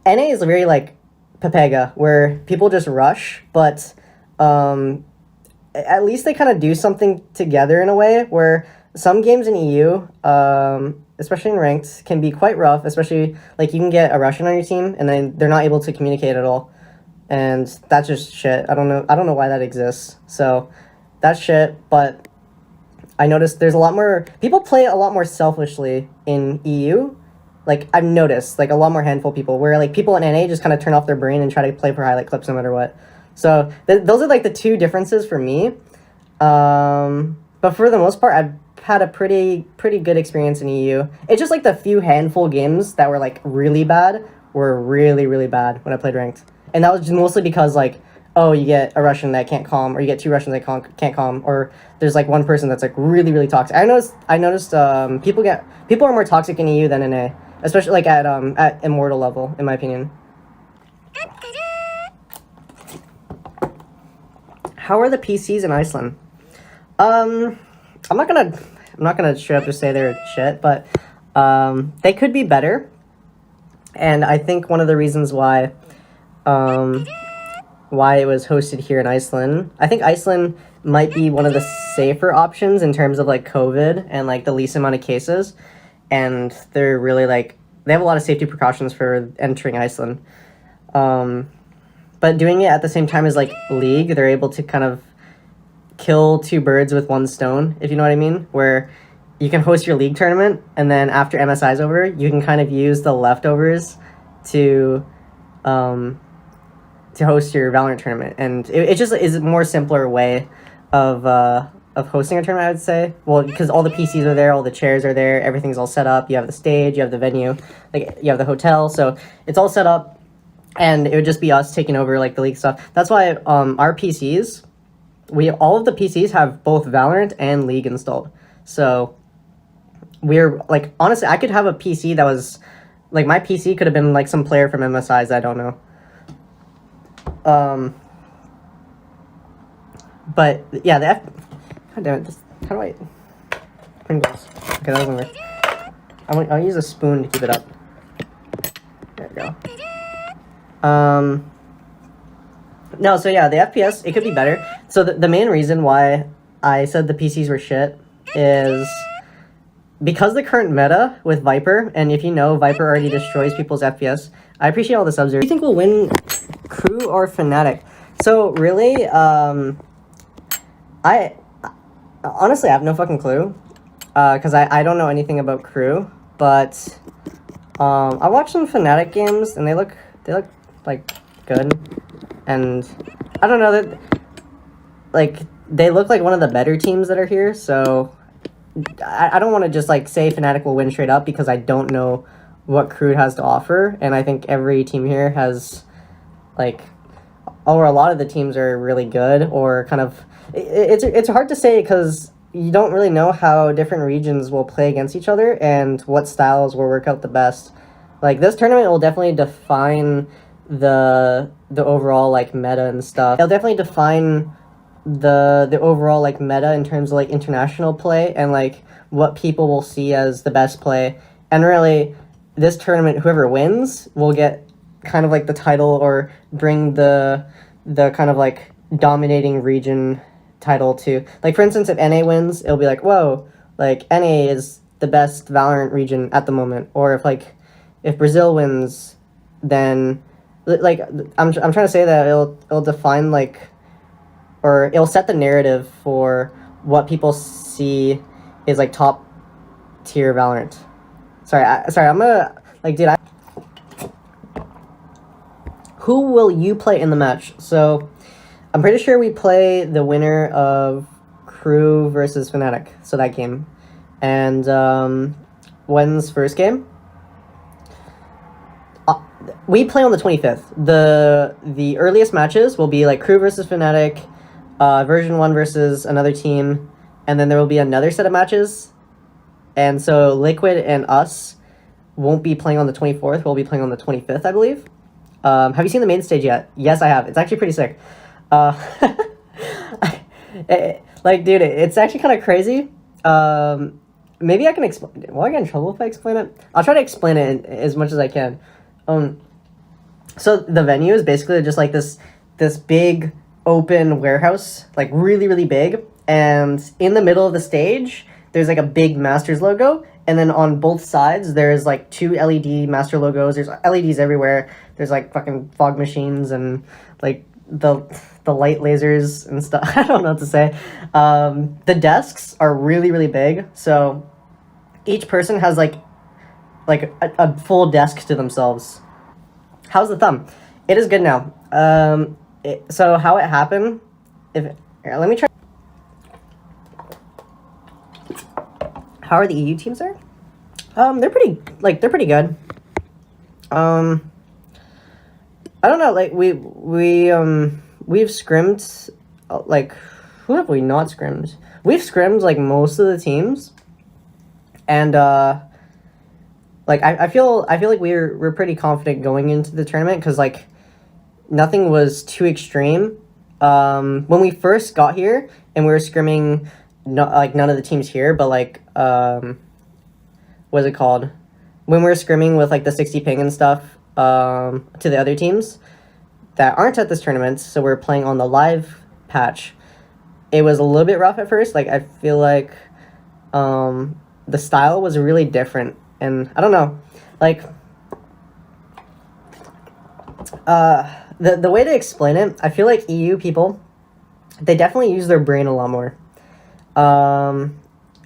NA is very like Pepega, where people just rush, but at least they kind of do something together in a way where some games in EU, especially in ranked, can be quite rough, especially like you can get a Russian on your team and then they're not able to communicate at all. And that's just shit. I don't know why that exists. So that's shit, but I noticed there's a lot more people play a lot more selfishly in EU. Like I've noticed like a lot more handful of people where like people in NA just kind of turn off their brain and try to play for highlight clips no matter what. So those are like the two differences for me. But for the most part, I've had a pretty good experience in EU. It's just like the few handful games that were like really bad were really bad when I played ranked. And that was just mostly because like, oh, you get a Russian that can't calm, or you get two Russians that can't calm, or there's like one person that's like really toxic. I noticed people are more toxic in EU than in NA, especially like at immortal level, in my opinion. How are the PCs in Iceland? I'm not gonna straight up just say they're shit, but they could be better. And I think one of the reasons why it was hosted here in Iceland, I think Iceland might be one of the safer options in terms of like COVID and like the least amount of cases, and they're really like they have a lot of safety precautions for entering Iceland. But doing it at the same time as like League, they're able to kind of kill two birds with one stone, if you know what I mean, where you can host your League tournament, and then after MSI is over, you can kind of use the leftovers to host your Valorant tournament. And it just is a more simpler way of hosting a tournament, I would say. Well, because all the PCs are there, all the chairs are there, everything's all set up, you have the stage, you have the venue, like you have the hotel, so it's all set up, and it would just be us taking over like the League stuff. That's why our PCs, all of the PCs have both Valorant and League installed. So we're like, honestly, I could have a PC that was like, my PC could have been like some player from MSI's, I don't know. But yeah, God damn it, how do I, Pringles. Okay, that doesn't work. I'll use a spoon to keep it up. There we go. No, so yeah, the FPS, it could be better. So the main reason why I said the PCs were shit is because the current meta with Viper, and if you know, Viper already destroys people's FPS. I appreciate all the subs there. Do you think we'll win Crew or Fnatic? So really, I honestly have no fucking clue, because I don't know anything about Crew, but I watched some Fnatic games, and they look like good, and I don't know, that like they look like one of the better teams that are here, so I don't want to just like say Fnatic will win straight up because I don't know what Crew has to offer, and I think every team here has like, or a lot of the teams are really good, or kind of it's hard to say because you don't really know how different regions will play against each other and what styles will work out the best. Like this tournament will definitely define the overall like meta and stuff. It'll definitely define the overall like meta in terms of like international play and like what people will see as the best play. And really, this tournament, whoever wins will get kind of like the title or bring the kind of like dominating region title to, like, for instance, if NA wins, it'll be like, whoa, like NA is the best Valorant region at the moment. Or if Brazil wins, then like I'm trying to say that it'll define like, or it'll set the narrative for what people see is like top tier Valorant. Sorry, I'm gonna like, dude, who will you play in the match? So I'm pretty sure we play the winner of Crew versus Fnatic, so that game. And when's first game? We play on the 25th. The earliest matches will be like Crew versus Fnatic, version 1 versus another team, and then there will be another set of matches. And so Liquid and us won't be playing on the 24th, we'll be playing on the 25th, I believe. Have you seen the main stage yet? Yes, I have. It's actually pretty sick. Like, dude, it's actually kind of crazy. Maybe I can explain. Will I get in trouble if I explain it? I'll try to explain it as much as I can. So the venue is basically just like this big open warehouse, like really really big, and in the middle of the stage there's like a big Masters logo, and then on both sides there's like two LED Master logos. There's LEDs everywhere. There's like fucking fog machines and like the light lasers and stuff. I don't know what to say. The desks are really really big, so each person has like a full desk to themselves. How's the thumb? It is good now. So how it happened? Here, let me try. How are the EU teams there? They're pretty good. I don't know. Like we've scrimmed. Like, who have we not scrimmed? We've scrimmed like most of the teams, and like I feel like we're pretty confident going into the tournament because like nothing was too extreme. When we first got here and we were scrimming, like none of the teams here, but like what's it called? When we were scrimming with like the 60 ping and stuff to the other teams that aren't at this tournament, so we're playing on the live patch. It was a little bit rough at first. Like I feel like the style was really different. And I don't know, like, the way to explain it, I feel like EU people, they definitely use their brain a lot more. And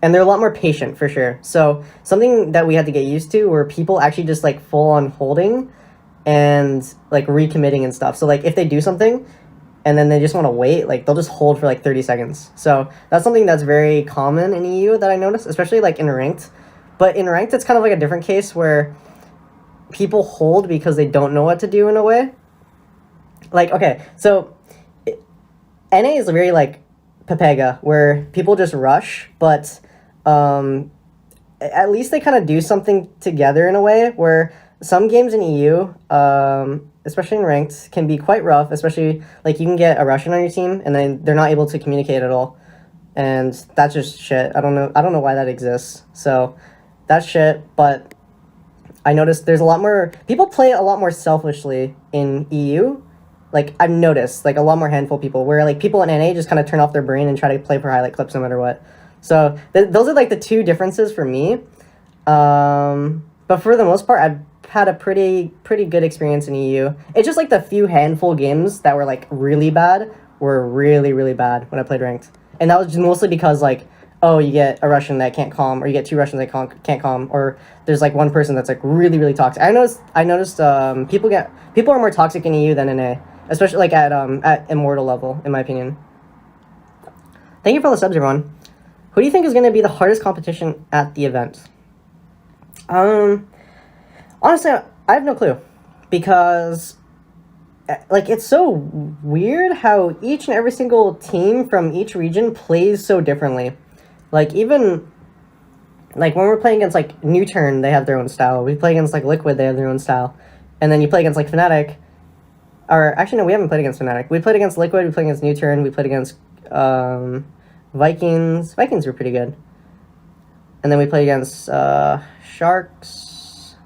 they're a lot more patient, for sure. So something that we had to get used to were people actually just, like, full on holding and, like, recommitting and stuff. So, like, if they do something and then they just want to wait, like, they'll just hold for, like, 30 seconds. So that's something that's very common in EU that I noticed, especially, like, in ranked. But in ranked, it's kind of like a different case where people hold because they don't know what to do in a way. Like, okay, so NA is very like Pepega, where people just rush, but at least they kind of do something together in a way where some games in EU, especially in ranked, can be quite rough, especially like you can get a Russian on your team and then they're not able to communicate at all. And that's just shit. I don't know why that exists. So that's shit, but I noticed there's a lot more... People play a lot more selfishly in EU. Like, I've noticed, like, a lot more handful of people, where, like, people in NA just kind of turn off their brain and try to play for highlight clips no matter what. So, those are, like, the two differences for me. But for the most part, I've had a pretty good experience in EU. It's just, like, the few handful games that were, like, really bad were really, really bad when I played ranked. And that was just mostly because, like, oh, you get a Russian that can't calm, or you get two Russians that can't calm, or there's like one person that's like really really toxic. I noticed people are more toxic in EU than in A, especially like at Immortal level, in my opinion. Thank you for all the subs, everyone. Who do you think is going to be the hardest competition at the event? Honestly, I have no clue, because like it's so weird how each and every single team from each region plays so differently. Like, even, like, when we're playing against, like, New Turn, they have their own style. We play against, like, Liquid, they have their own style. And then you play against, like, Fnatic. Or, actually, no, we haven't played against Fnatic. We played against Liquid, we played against New Turn, we played against, Vikings. Vikings were pretty good. And then we played against, Sharks.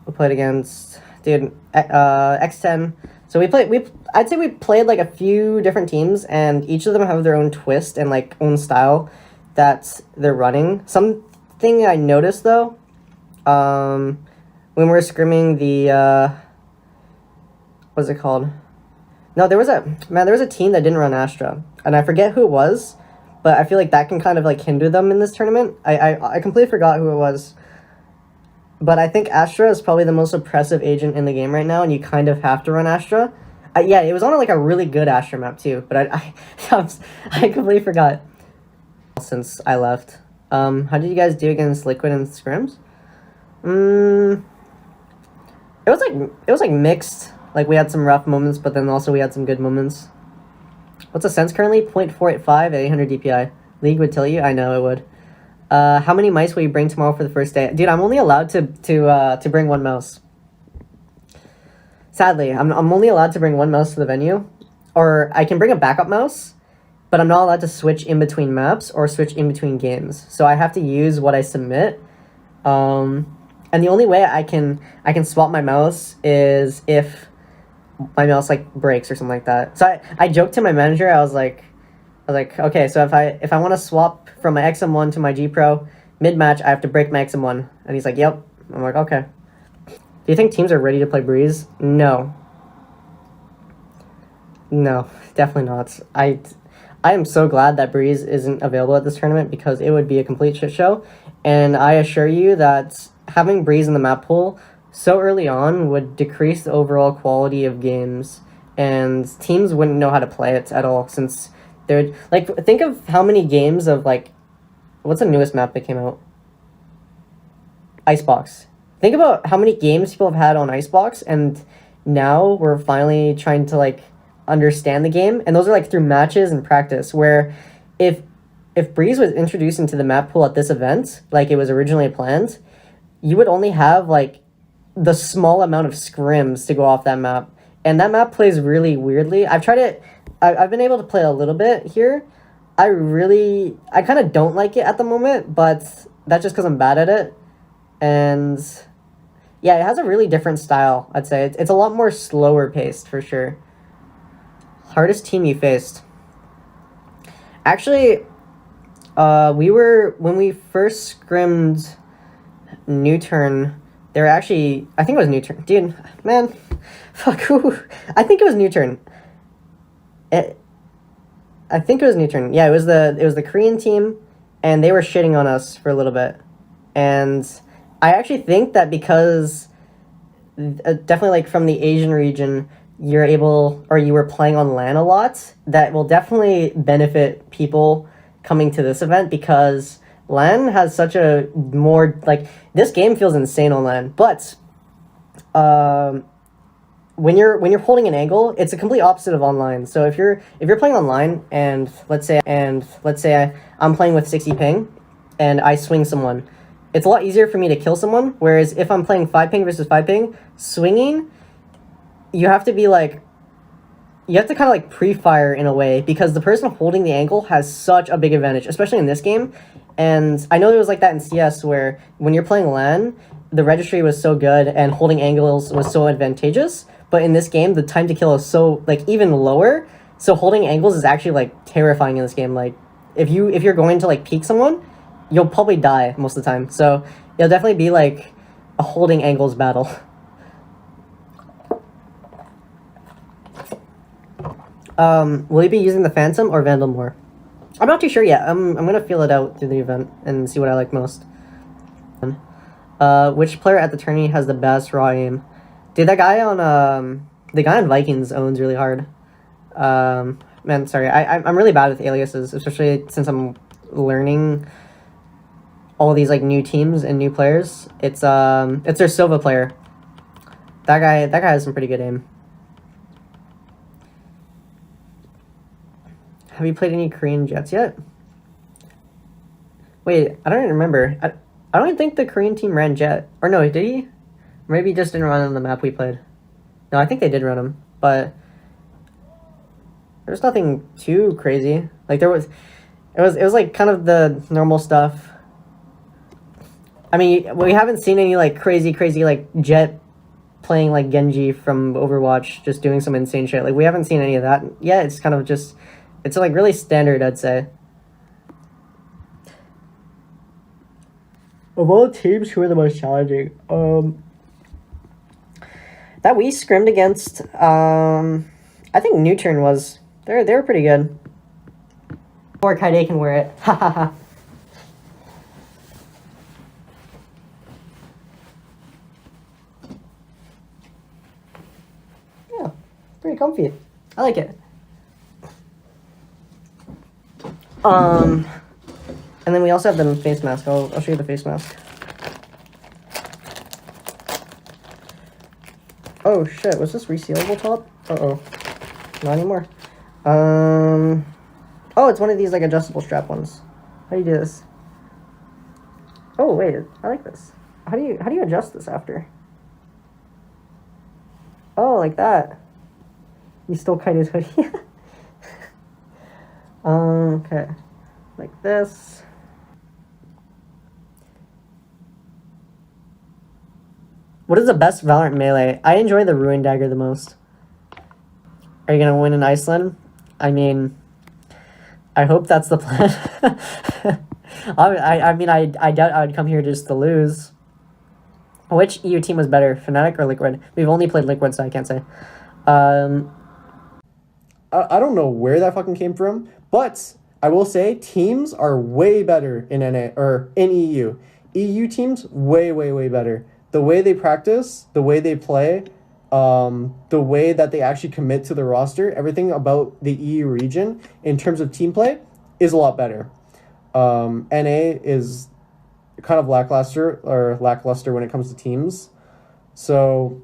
We played against, dude, X10. So I'd say we played like a few different teams, and each of them have their own twist and like own style that they're running. Something I noticed though, when we were scrimming the what's it called? No, there was a team that didn't run Astra, and I forget who it was, but I feel like that can kind of like hinder them in this tournament. I completely forgot who it was. But I think Astra is probably the most oppressive agent in the game right now, and you kind of have to run Astra. Yeah, it was on like a really good Astra map too, but I completely forgot since I left. How did you guys do against Liquid and scrims? It was like mixed. Like we had some rough moments, but then also we had some good moments. What's the sense currently? 0.485 at 800 DPI. League would tell you. I know it would. How many mice will you bring tomorrow for the first day? Dude, I'm only allowed to bring one mouse. Sadly, I'm only allowed to bring one mouse to the venue. Or I can bring a backup mouse, but I'm not allowed to switch in between maps or switch in between games. So I have to use what I submit. And And the only way I can swap my mouse is if my mouse like breaks or something like that. So I joked to my manager. I was like, okay, so if I want to swap from my XM1 to my G Pro mid match, I have to break my XM1. And he's like, yep. I'm like, okay. Do you think teams are ready to play Breeze? No. No, definitely not. I am so glad that Breeze isn't available at this tournament because it would be a complete shit show. And I assure you that having Breeze in the map pool so early on would decrease the overall quality of games, and teams wouldn't know how to play it at all since they're like, think of how many games of like, what's the newest map that came out? Icebox. Think about how many games people have had on Icebox, and now we're finally trying to like understand the game, and those are like through matches and practice, where if Breeze was introduced into the map pool at this event like it was originally planned, you would only have like the small amount of scrims to go off that map, and that map plays really weirdly. I've tried it. I've been able to play a little bit here. I kind of don't like it at the moment, but that's just because I'm bad at it. And yeah, it has a really different style, I'd say. It's a lot more slower paced for sure. Hardest team you faced? Actually, when we first scrimmed New Turn, they were actually, I think it was New Turn. Dude, man, fuck, who? I think it was New Turn. I think it was New Turn. Yeah, it was the Korean team, and they were shitting on us for a little bit. And I actually think that because definitely like from the Asian region, you were playing on LAN a lot, that will definitely benefit people coming to this event, because LAN has such a more like, this game feels insane on LAN, but when you're holding an angle, it's a complete opposite of online. So if you're playing online, and let's say I'm playing with 60 ping and I swing someone, it's a lot easier for me to kill someone. Whereas if I'm playing 5 ping versus 5 ping, swinging, you have to kind of like pre-fire in a way, because the person holding the angle has such a big advantage, especially in this game. And I know it was like that in CS, where when you're playing LAN, the registry was so good and holding angles was so advantageous. But in this game, the time to kill is so like even lower. So holding angles is actually like terrifying in this game. Like if you're going to like peek someone, you'll probably die most of the time. So it'll definitely be like a holding angles battle. Will you be using the Phantom or Vandal more? I'm not too sure yet. I'm gonna feel it out through the event and see what I like most. Which player at the tourney has the best raw aim? Dude, the guy on Vikings owns really hard. Man, sorry, I'm really bad with aliases, especially since I'm learning all these like new teams and new players. It's their Silva player. That guy has some pretty good aim. Have you played any Korean Jets yet? Wait, I don't even remember. I don't even think the Korean team ran Jet. Or no, did he? Maybe he just didn't run on the map we played. No, I think they did run him, but there's nothing too crazy. Like it was like kind of the normal stuff. I mean, we haven't seen any like crazy like Jet playing like Genji from Overwatch, just doing some insane shit. Like we haven't seen any of that yet. It's kind of just, it's like really standard, I'd say. Of all the teams, who are the most challenging? That we scrimmed against, I think New Turn was. They were pretty good. Or Kaide can wear it. Ha ha ha. Yeah, pretty comfy. I like it. And then we also have the face mask. I'll show you the face mask. Oh shit, was this resealable top? Uh-oh. Not anymore. Oh, it's one of these like adjustable strap ones. How do you do this? Oh wait, I like this. How do you adjust this after? Oh, like that. You still cut his hoodie. Okay. Like this. What is the best Valorant melee? I enjoy the Ruin Dagger the most. Are you gonna win in Iceland? I mean, I hope that's the plan. I mean, I doubt I would come here just to lose. Which EU team was better, Fnatic or Liquid? We've only played Liquid, so I can't say. I don't know where that fucking came from, but I will say teams are way better in NA or in EU. EU teams way better. The way they practice, the way they play, the way that they actually commit to the roster, everything about the EU region in terms of team play is a lot better. NA is kind of lackluster when it comes to teams. So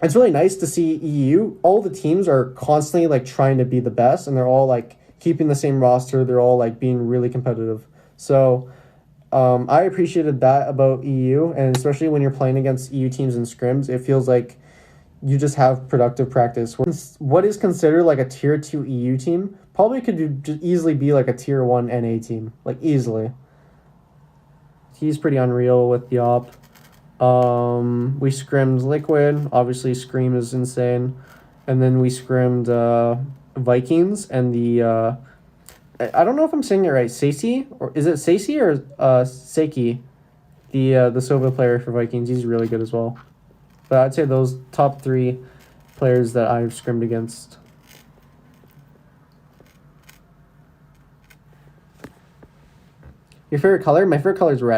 it's really nice to see EU. All the teams are constantly like trying to be the best, and they're all like keeping the same roster. They're all like being really competitive. So I appreciated that about EU, and especially when you're playing against EU teams in scrims, it feels like you just have productive practice. What is considered like a tier 2 EU team probably could easily be like a tier 1 NA team, like easily. He's pretty unreal with the op. We scrimmed Liquid. Obviously, Scream is insane. And then we scrimmed Vikings and the... I don't know if I'm saying it right. Seiki? Or is it Seiki or Seiki? The Sova player for Vikings. He's really good as well. But I'd say those top 3 players that I've scrimmed against. Your favorite color? My favorite color is red.